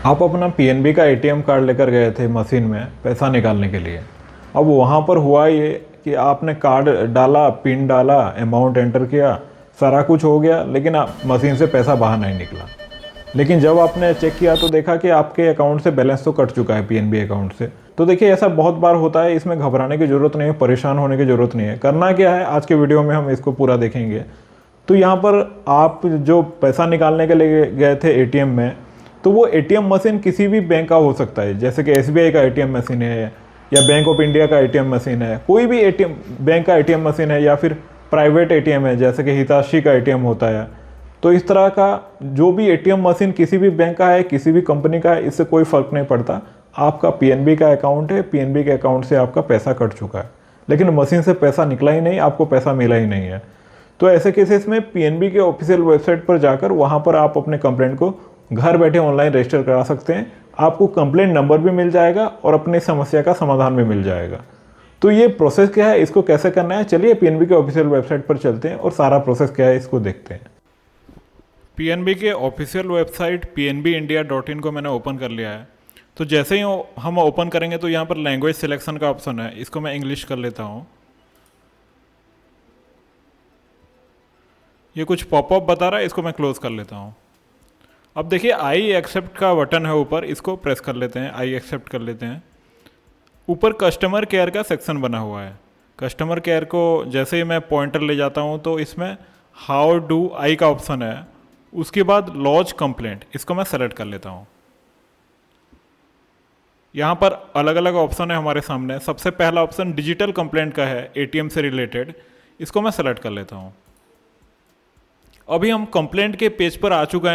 आप अपना पीएनबी का एटीएम कार्ड लेकर गए थे मशीन में पैसा निकालने के लिए। अब वहाँ पर हुआ ये कि आपने कार्ड डाला, पिन डाला, अमाउंट एंटर किया, सारा कुछ हो गया, लेकिन मशीन से पैसा बाहर नहीं निकला। लेकिन जब आपने चेक किया तो देखा कि आपके अकाउंट से बैलेंस तो कट चुका है पीएनबी अकाउंट से। तो देखिए, ऐसा बहुत बार होता है, इसमें घबराने की ज़रूरत नहीं है, परेशान होने की ज़रूरत नहीं है। करना क्या है, आज के वीडियो में हम इसको पूरा देखेंगे। तो यहाँ पर आप जो पैसा निकालने के लिए गए थे एटीएम में, तो वो एटीएम मशीन किसी भी बैंक का हो सकता है, जैसे कि एसबीआई का एटीएम मशीन है, या बैंक ऑफ इंडिया का एटीएम मशीन है, कोई भी एटीएम बैंक का एटीएम मशीन है, या फिर प्राइवेट एटीएम है जैसे कि हिताशी का एटीएम होता है। तो इस तरह का जो भी एटीएम मशीन किसी भी बैंक का है, किसी भी कंपनी का है, इससे कोई फ़र्क नहीं पड़ता। आपका पीएनबी का अकाउंट है, पीएनबी के अकाउंट से आपका पैसा कट चुका है, लेकिन मशीन से पैसा निकला ही नहीं, आपको पैसा मिला ही नहीं है। तो ऐसे केसेस में पीएनबी के ऑफिशियल वेबसाइट पर जाकर वहाँ पर आप अपने कंप्लेंट को घर बैठे ऑनलाइन रजिस्टर करा सकते हैं। आपको कंप्लेंट नंबर भी मिल जाएगा और अपनी समस्या का समाधान भी मिल जाएगा। तो ये प्रोसेस क्या है, इसको कैसे करना है, चलिए पीएनबी के ऑफिशियल वेबसाइट पर चलते हैं और सारा प्रोसेस क्या है इसको देखते हैं। पीएनबी के ऑफिशियल वेबसाइट pnbindia.in को मैंने ओपन कर लिया है। तो जैसे ही हम ओपन करेंगे तो यहाँ पर लैंग्वेज सिलेक्शन का ऑप्शन है, इसको मैं इंग्लिश कर लेता हूँ। ये कुछ पॉपअप बता रहा है, इसको मैं क्लोज कर लेता हूँ। अब देखिए, आई एक्सेप्ट का बटन है ऊपर, इसको प्रेस कर लेते हैं, आई एक्सेप्ट कर लेते हैं। ऊपर कस्टमर केयर का सेक्शन बना हुआ है। कस्टमर केयर को जैसे ही मैं पॉइंटर ले जाता हूँ तो इसमें हाउ डू आई का ऑप्शन है। उसके बाद लॉन्च कंप्लेंट, इसको मैं सेलेक्ट कर लेता हूँ। यहाँ पर अलग अलग ऑप्शन है हमारे सामने। सबसे पहला ऑप्शन डिजिटल कंप्लेंट का है, एटीएम से रिलेटेड, इसको मैं सेलेक्ट कर लेता हूँ। अभी हम कंप्लेंट के पेज पर आ चुके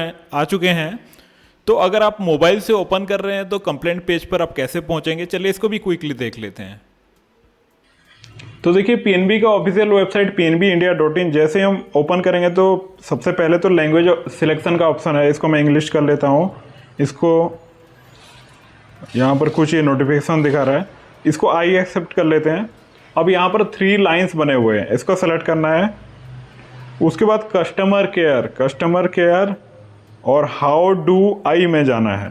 हैं। तो अगर आप मोबाइल से ओपन कर रहे हैं तो कंप्लेंट पेज पर आप कैसे पहुंचेंगे, चलिए इसको भी क्विकली देख लेते हैं। तो देखिए, पीएनबी का ऑफिशियल वेबसाइट pnbindia.in जैसे हम ओपन करेंगे तो सबसे पहले तो लैंग्वेज सिलेक्शन का ऑप्शन है, इसको मैं इंग्लिश कर लेता हूँ। इसको यहाँ पर कुछ ये नोटिफिकेशन दिखा रहा है, इसको आई एक्सेप्ट कर लेते हैं। अब यहाँ पर 3 लाइन्स बने हुए हैं, इसको सेलेक्ट करना है। उसके बाद कस्टमर केयर और हाउ डू आई में जाना है।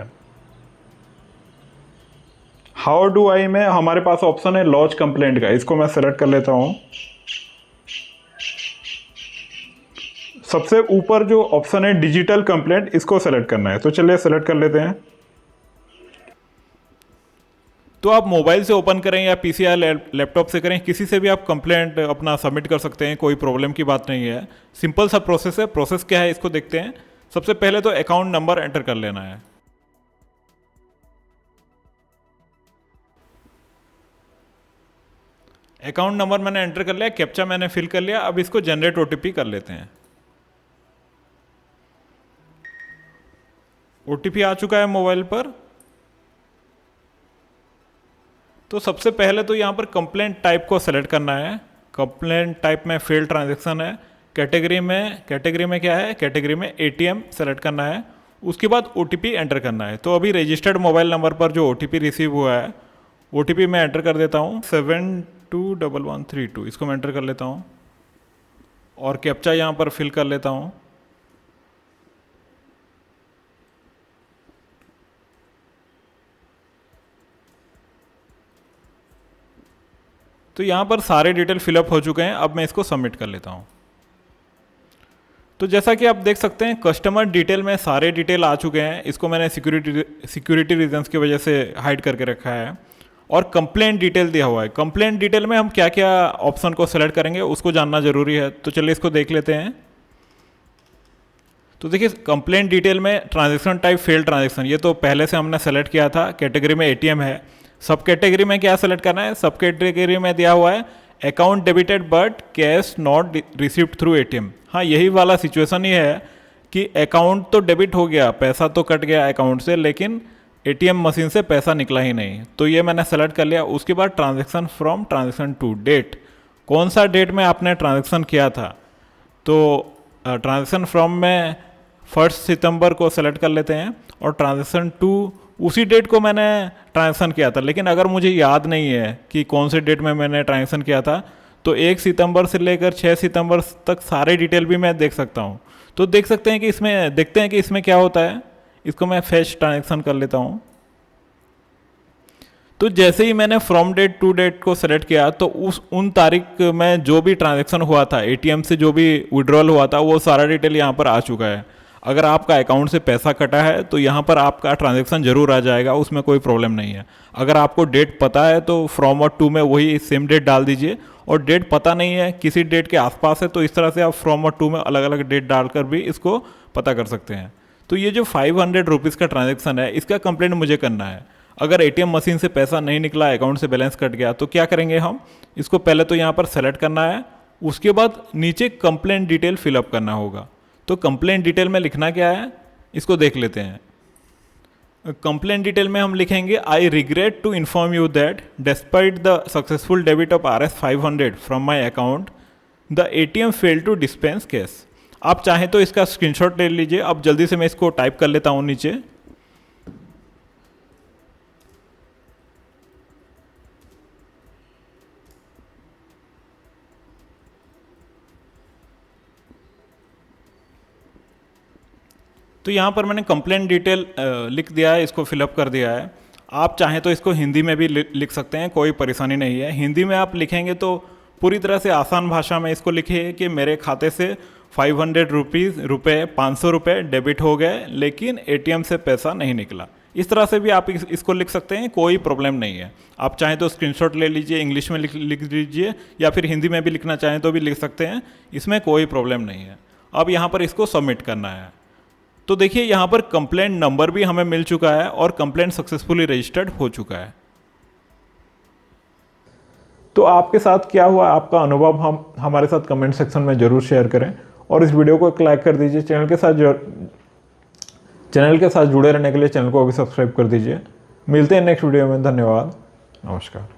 हाउ डू आई में हमारे पास ऑप्शन है लॉन्च कंप्लेंट का, इसको मैं सेलेक्ट कर लेता हूं। सबसे ऊपर जो ऑप्शन है डिजिटल कंप्लेंट, इसको सेलेक्ट करना है, तो चलिए सेलेक्ट कर लेते हैं। तो आप मोबाइल से ओपन करें या पीसी या लैपटॉप से करें, किसी से भी आप कंप्लेंट अपना सबमिट कर सकते हैं, कोई प्रॉब्लम की बात नहीं है। सिंपल सा प्रोसेस है। प्रोसेस क्या है इसको देखते हैं। सबसे पहले तो अकाउंट नंबर एंटर कर लेना है। अकाउंट नंबर मैंने एंटर कर लिया, कैप्चा मैंने फिल कर लिया। अब इसको जनरेट ओटीपी कर लेते हैं। ओटीपी आ चुका है मोबाइल पर। तो सबसे पहले तो यहाँ पर कंप्लेंट टाइप को सेलेक्ट करना है। कंप्लेंट टाइप में फेल ट्रांजैक्शन है। कैटेगरी में क्या है, कैटेगरी में एटीएम सेलेक्ट करना है। उसके बाद ओटीपी एंटर करना है। तो अभी रजिस्टर्ड मोबाइल नंबर पर जो ओटीपी रिसीव हुआ है, ओटीपी मैं एंटर कर देता हूँ 721132, इसको मैं एंटर कर लेता हूँ और कैप्चा यहाँ पर फिल कर लेता हूँ। तो यहाँ पर सारे डिटेल फिलअप हो चुके हैं। अब मैं इसको सबमिट कर लेता हूँ। तो जैसा कि आप देख सकते हैं, कस्टमर डिटेल में सारे डिटेल आ चुके हैं। इसको मैंने सिक्योरिटी रीजंस की वजह से हाइड करके रखा है। और कंप्लेंट डिटेल दिया हुआ है। कंप्लेंट डिटेल में हम क्या क्या ऑप्शन को सेलेक्ट करेंगे उसको जानना जरूरी है। तो चलिए इसको देख लेते हैं। तो देखिए, कंप्लेंट डिटेल में ट्रांजैक्शन टाइप फेल ट्रांजैक्शन, ये तो पहले से हमने सेलेक्ट किया था। कैटेगरी में एटीएम है। सब कैटेगरी में क्या सेलेक्ट करना है, सब कैटेगरी में दिया हुआ है account debited but cash not received through ATM. हाँ, यही वाला सिचुएशन ही है कि अकाउंट तो डेबिट हो गया, पैसा तो कट गया अकाउंट से, लेकिन एटीएम मशीन से पैसा निकला ही नहीं। तो ये मैंने सेलेक्ट कर लिया। उसके बाद transaction from, transaction to, date, कौन सा डेट में आपने ट्रांजैक्शन किया था। तो ट्रांजैक्शन फ्रॉम में 1 सितंबर को सेलेक्ट कर लेते हैं और ट्रांजैक्शन टू उसी डेट को मैंने ट्रांजैक्शन किया था। लेकिन अगर मुझे याद नहीं है कि कौन से डेट में मैंने ट्रांजैक्शन किया था, तो 1 सितंबर से लेकर 6 सितंबर तक सारे डिटेल भी मैं देख सकता हूँ। तो देख सकते हैं कि इसमें देखते हैं कि इसमें क्या होता है। इसको मैं फेच ट्रांजेक्शन कर लेता हूँ। तो जैसे ही मैंने फ्रॉम डेट टू डेट को सेलेक्ट किया तो उन तारीख में जो भी ट्रांजैक्शन हुआ था, एटीएम से जो भी विड्रॉल हुआ था, वो सारा डिटेल यहाँ पर आ चुका है। अगर आपका अकाउंट से पैसा कटा है तो यहाँ पर आपका ट्रांजैक्शन जरूर आ जाएगा, उसमें कोई प्रॉब्लम नहीं है। अगर आपको डेट पता है तो फ्रॉम और टू में वही सेम डेट डाल दीजिए, और डेट पता नहीं है, किसी डेट के आसपास है, तो इस तरह से आप फ्रॉम और टू में अलग अलग डेट डालकर भी इसको पता कर सकते हैं। तो ये जो 500 रुपीज़ का ट्रांजेक्शन है, इसका कंप्लेंट मुझे करना है। अगर एटीएम मशीन से पैसा नहीं निकला, अकाउंट से बैलेंस कट गया, तो क्या करेंगे हम, इसको पहले तो यहाँ पर सेलेक्ट करना है, उसके बाद नीचे कंप्लेंट डिटेल फिलअप करना होगा। तो कंप्लेंट डिटेल में लिखना क्या है, इसको देख लेते हैं। कंप्लेंट डिटेल में हम लिखेंगे, I regret to inform you that despite the successful debit of Rs 500 from my account the ATM fail to dispense cash. आप चाहें तो इसका स्क्रीनशॉट ले लीजिए। अब जल्दी से मैं इसको टाइप कर लेता हूँ नीचे। तो यहाँ पर मैंने कंप्लेंट डिटेल लिख दिया है, इसको फिलअप कर दिया है। आप चाहें तो इसको हिंदी में भी लिख सकते हैं, कोई परेशानी नहीं है। हिंदी में आप लिखेंगे तो पूरी तरह से आसान भाषा में इसको लिखिए कि मेरे खाते से 500 रुपये 500 रुपये डेबिट हो गए, लेकिन एटीएम से पैसा नहीं निकला। इस तरह से भी आप इसको लिख सकते हैं, कोई प्रॉब्लम नहीं है। आप चाहें तो स्क्रीनशॉट ले लीजिए, इंग्लिश में लिख दीजिए, या फिर हिंदी में भी लिखना चाहें तो भी लिख सकते हैं, इसमें कोई प्रॉब्लम नहीं है। अब यहाँ पर इसको सबमिट करना है। तो देखिए यहाँ पर कंप्लेंट नंबर भी हमें मिल चुका है और कंप्लेंट सक्सेसफुली रजिस्टर्ड हो चुका है। तो आपके साथ क्या हुआ, आपका अनुभव हम हमारे साथ कमेंट सेक्शन में जरूर शेयर करें, और इस वीडियो को एक लाइक कर दीजिए। चैनल के साथ जुड़े रहने के लिए चैनल को अभी सब्सक्राइब कर दीजिए। मिलते हैं नेक्स्ट वीडियो में। धन्यवाद, नमस्कार।